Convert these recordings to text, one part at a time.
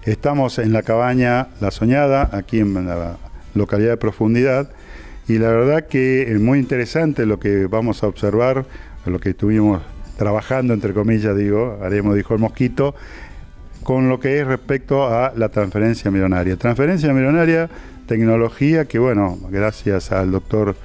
Estamos en la cabaña La Soñada, aquí en la localidad de Profundidad, y la verdad que es muy interesante lo que vamos a observar, lo que estuvimos trabajando, entre comillas, haremos, dijo el Mosquito, con lo que es respecto a la transferencia embrionaria. Transferencia embrionaria, tecnología que, bueno, gracias al doctor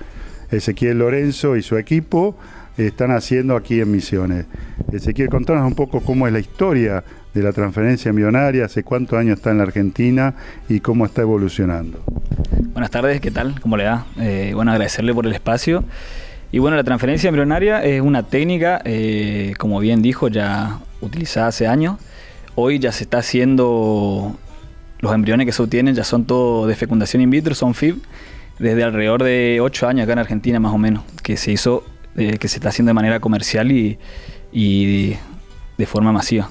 Ezequiel Lorenzo y su equipo, están haciendo aquí en Misiones. Ezequiel, contanos un poco cómo es la historia de la transferencia embrionaria, hace cuántos años está en la Argentina y cómo está evolucionando. Buenas tardes, ¿qué tal? ¿Cómo le va? Bueno, agradecerle por el espacio. Y bueno, la transferencia embrionaria es una técnica, como bien dijo, ya utilizada hace años. Hoy ya se está haciendo, los embriones que se obtienen ya son todos de fecundación in vitro, son FIV, desde alrededor de 8 años acá en Argentina más o menos, que se hizo, que se está haciendo de manera comercial y de forma masiva.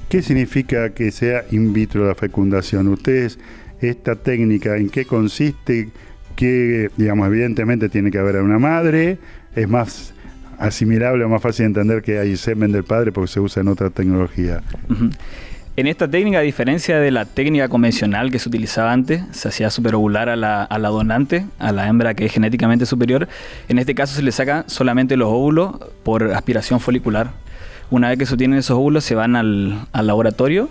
¿Qué significa que sea in vitro la fecundación? Ustedes, esta técnica, ¿en qué consiste? Que, digamos, evidentemente tiene que haber una madre, es más asimilable o más fácil de entender que hay semen del padre porque se usa en otra tecnología. Uh-huh. En esta técnica, a diferencia de la técnica convencional que se utilizaba antes, se hacía superovular a la donante, a la hembra que es genéticamente superior. En este caso se le sacan solamente los óvulos por aspiración folicular. Una vez que se obtienen esos óvulos se van al laboratorio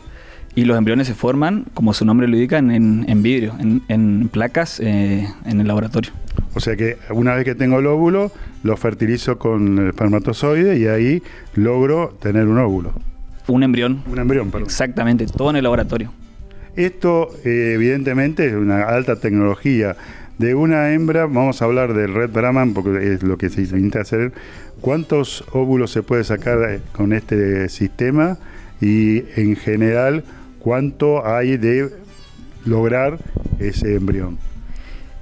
y los embriones se forman, como su nombre lo indica, en vidrio, en placas en el laboratorio. O sea que una vez que tengo el óvulo, lo fertilizo con el espermatozoide y ahí logro tener un óvulo. Un embrión. Un embrión, perdón. Exactamente, todo en el laboratorio. Esto evidentemente es una alta tecnología. De una hembra, vamos a hablar del Red Brahman porque es lo que se intenta hacer. ¿Cuántos óvulos se puede sacar con este sistema? Y en general, ¿cuánto hay de lograr ese embrión?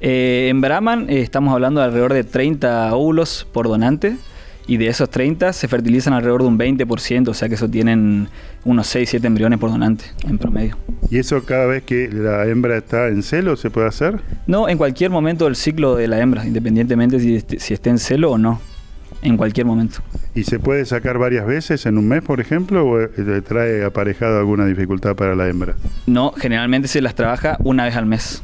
En Brahman estamos hablando de alrededor de 30 óvulos por donante. Y de esos 30 se fertilizan alrededor de un 20%, o sea que eso tienen unos 6-7 embriones por donante en promedio. ¿Y eso cada vez que la hembra está en celo se puede hacer? No, en cualquier momento del ciclo de la hembra, independientemente si esté en celo o no, en cualquier momento. ¿Y se puede sacar varias veces en un mes, por ejemplo, o trae aparejado alguna dificultad para la hembra? No, generalmente se las trabaja una vez al mes.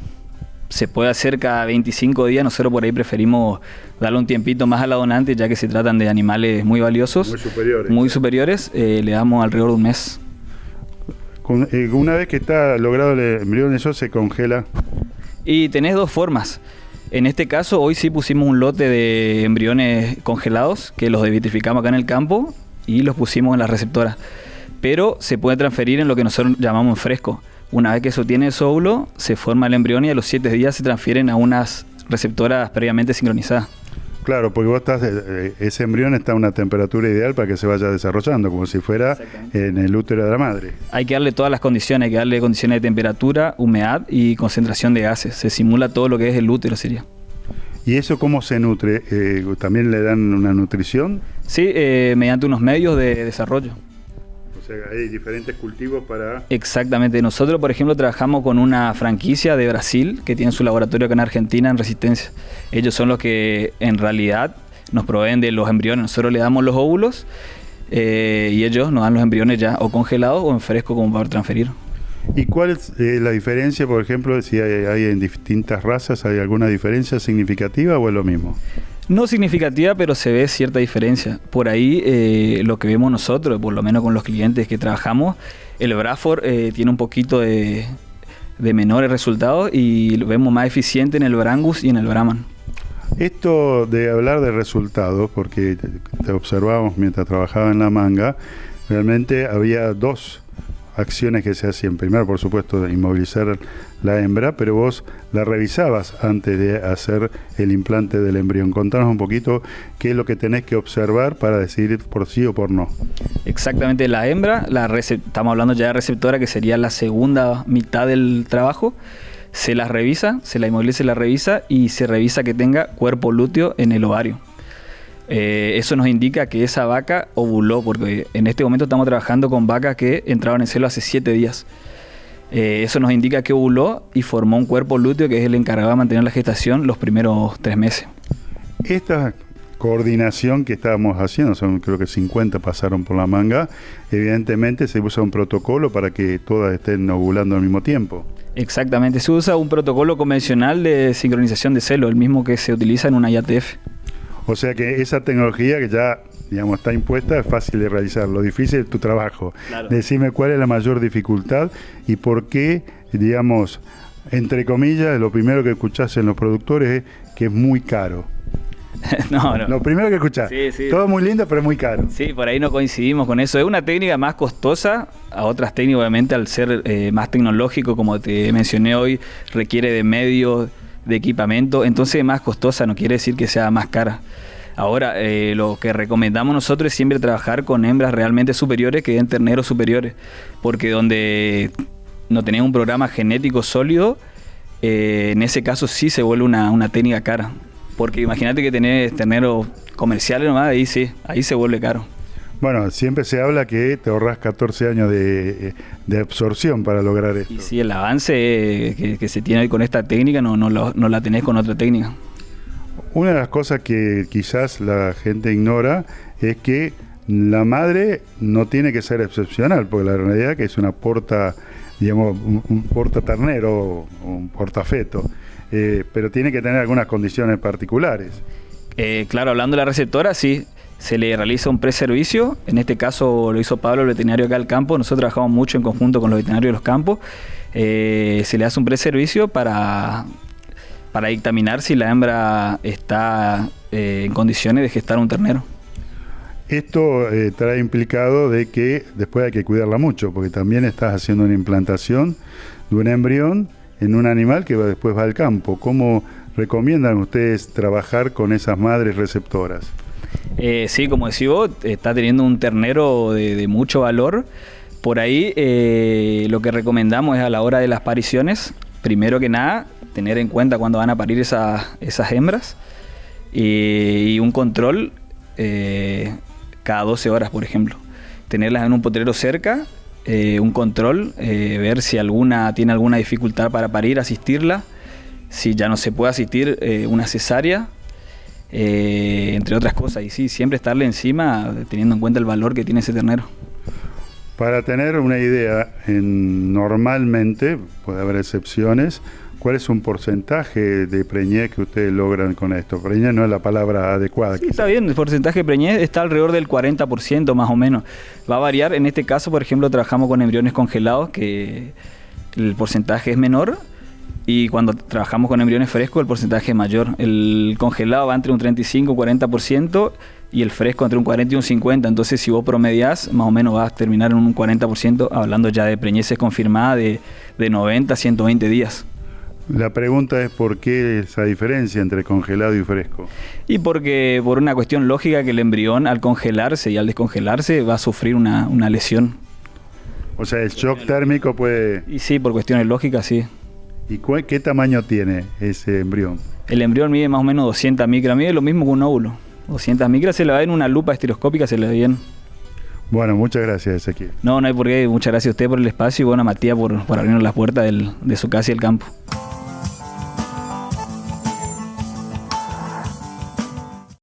Se puede hacer cada 25 días, nosotros por ahí preferimos darle un tiempito más a la donante, ya que se tratan de animales muy valiosos, muy superiores, le damos alrededor de un mes. Una vez que está logrado el embrión, ¿eso se congela? Y tenés dos formas. En este caso, hoy sí pusimos un lote de embriones congelados, que los vitrificamos acá en el campo y los pusimos en la receptora. Pero se puede transferir en lo que nosotros llamamos fresco. Una vez que se obtiene el óvulo, se forma el embrión y a los 7 días se transfieren a unas receptoras previamente sincronizadas. Claro, porque vos ese embrión está a una temperatura ideal para que se vaya desarrollando, como si fuera en el útero de la madre. Hay que darle todas las condiciones, hay que darle condiciones de temperatura, humedad y concentración de gases. Se simula todo lo que es el útero, sería. ¿Y eso cómo se nutre? ¿También le dan una nutrición? Sí, mediante unos medios de desarrollo. O sea, hay diferentes cultivos para... Exactamente. Nosotros, por ejemplo, trabajamos con una franquicia de Brasil que tiene su laboratorio acá en Argentina en Resistencia. Ellos son los que en realidad nos proveen de los embriones. Nosotros le damos los óvulos y ellos nos dan los embriones ya o congelados o en fresco como para transferir. ¿Y cuál es la diferencia, por ejemplo, si hay en distintas razas, hay alguna diferencia significativa o es lo mismo? No significativa, pero se ve cierta diferencia. Por ahí lo que vemos nosotros, por lo menos con los clientes que trabajamos, el Braford tiene un poquito de menores resultados y lo vemos más eficiente en el Brangus y en el Brahman. Esto de hablar de resultados, porque te observamos mientras trabajaba en la manga, realmente había dos acciones que se hacían. Primero, por supuesto, inmovilizar la hembra, pero vos la revisabas antes de hacer el implante del embrión. Contanos un poquito qué es lo que tenés que observar para decidir por sí o por no. Exactamente, la hembra, estamos hablando ya de receptora, que sería la segunda mitad del trabajo. Se la revisa, se la inmoviliza, se la revisa y se revisa que tenga cuerpo lúteo en el ovario. Eso nos indica que esa vaca ovuló, porque en este momento estamos trabajando con vacas que entraron en celo hace 7 días. Eso nos indica que ovuló y formó un cuerpo lúteo que es el encargado de mantener la gestación los primeros 3 meses. Estas coordinación que estábamos haciendo, creo que 50 pasaron por la manga, evidentemente se usa un protocolo para que todas estén ovulando al mismo tiempo. Exactamente, se usa un protocolo convencional de sincronización de celo, el mismo que se utiliza en una IATF. O sea que esa tecnología que ya, digamos, está impuesta, es fácil de realizar. Lo difícil es tu trabajo. Claro. Decime cuál es la mayor dificultad y por qué, digamos, entre comillas, lo primero que escuchás en los productores es que es muy caro. No. Lo primero que escuchás. Sí. Todo muy lindo, pero es muy caro. Sí, por ahí no coincidimos con eso. Es una técnica más costosa. A otras técnicas, obviamente, al ser más tecnológico, como te mencioné hoy, requiere de medios, de equipamiento. Entonces es más costosa, no quiere decir que sea más cara. Ahora, lo que recomendamos nosotros es siempre trabajar con hembras realmente superiores que den terneros superiores. Porque donde no tenés un programa genético sólido, en ese caso sí se vuelve una técnica cara. Porque imagínate que tenés terneros comerciales nomás, ahí se vuelve caro. Bueno, siempre se habla que te ahorras 14 años de absorción para lograr esto. Y sí, el avance que se tiene con esta técnica no la tenés con otra técnica. Una de las cosas que quizás la gente ignora es que la madre no tiene que ser excepcional, porque la realidad es que es una porta, digamos, un porta ternero, un portafeto. Pero tiene que tener algunas condiciones particulares. Claro, hablando de la receptora, sí, se le realiza un preservicio. En este caso lo hizo Pablo, el veterinario acá al campo. Nosotros trabajamos mucho en conjunto con los veterinarios de los campos. Se le hace un preservicio para dictaminar si la hembra está en condiciones de gestar un ternero. Esto trae implicado de que después hay que cuidarla mucho, porque también estás haciendo una implantación de un embrión en un animal que después va al campo. ¿Cómo recomiendan ustedes trabajar con esas madres receptoras? Sí, como decís vos, está teniendo un ternero de mucho valor. Por ahí lo que recomendamos es a la hora de las pariciones, primero que nada, tener en cuenta cuando van a parir esas hembras y un control cada 12 horas, por ejemplo. Tenerlas en un potrero cerca, un control, ver si alguna tiene alguna dificultad para parir, asistirla. Si ya no se puede asistir, una cesárea, entre otras cosas. Y sí, siempre estarle encima, teniendo en cuenta el valor que tiene ese ternero. Para tener una idea, normalmente, puede haber excepciones, ¿cuál es un porcentaje de preñez que ustedes logran con esto? Preñez no es la palabra adecuada. Sí, está bien, el porcentaje de preñez está alrededor del 40% más o menos. Va a variar, en este caso, por ejemplo, trabajamos con embriones congelados, que el porcentaje es menor, y cuando trabajamos con embriones frescos el porcentaje es mayor. El congelado va entre un 35 y 40%, y el fresco entre un 40 y un 50%. Entonces, si vos promediás, más o menos vas a terminar en un 40%, hablando ya de preñeces confirmadas de 90 a 120 días. La pregunta es ¿por qué esa diferencia entre congelado y fresco? Y porque por una cuestión lógica que el embrión al congelarse y al descongelarse va a sufrir una lesión. O sea, el shock térmico puede... Y sí, por cuestiones lógicas, sí. ¿Y qué tamaño tiene ese embrión? El embrión mide más o menos 200 micras, mide lo mismo que un óvulo. 200 micras, se le va en una lupa estereoscópica, se le ve bien. Bueno, muchas gracias, Ezequiel. No hay por qué. Muchas gracias a usted por el espacio y bueno, a Matías por abrirnos las puertas de su casa y el campo.